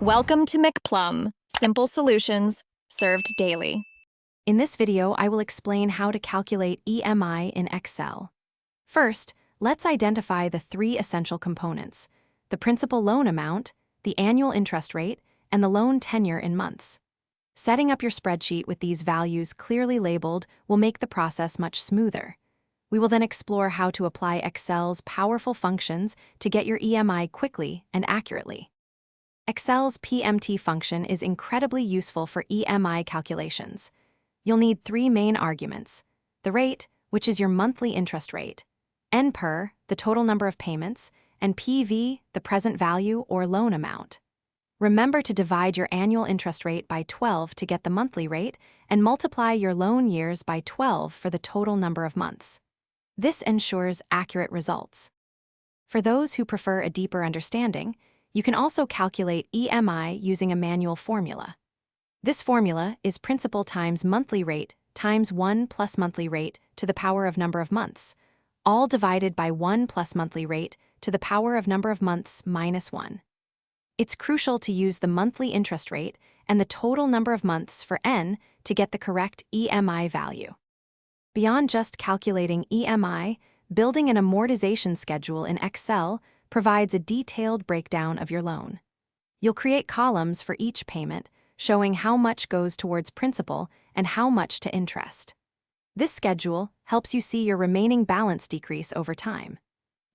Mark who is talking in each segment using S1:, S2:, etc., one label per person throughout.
S1: Welcome to McPlum, simple solutions served daily.
S2: In this video, I will explain how to calculate EMI in Excel. First, let's identify the three essential components: the principal loan amount, the annual interest rate, and the loan tenure in months. Setting up your spreadsheet with these values clearly labeled will make the process much smoother. We will then explore how to apply Excel's powerful functions to get your EMI quickly and accurately. Excel's PMT function is incredibly useful for EMI calculations. You'll need three main arguments: the rate, which is your monthly interest rate; NPER, the total number of payments; and PV, the present value or loan amount. Remember to divide your annual interest rate by 12 to get the monthly rate, and multiply your loan years by 12 for the total number of months. This ensures accurate results. For those who prefer a deeper understanding, you can also calculate EMI using a manual formula. This formula is principal times monthly rate times 1 plus monthly rate to the power of number of months, all divided by 1 plus monthly rate to the power of number of months minus 1. It's crucial to use the monthly interest rate and the total number of months for N to get the correct EMI value. Beyond just calculating EMI, building an amortization schedule in Excel provides a detailed breakdown of your loan. You'll create columns for each payment, showing how much goes towards principal and how much to interest. This schedule helps you see your remaining balance decrease over time.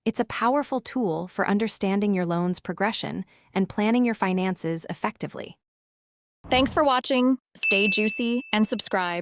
S2: It's a powerful tool for understanding your loan's progression and planning your finances effectively.
S1: Thanks for watching. Stay juicy and subscribe.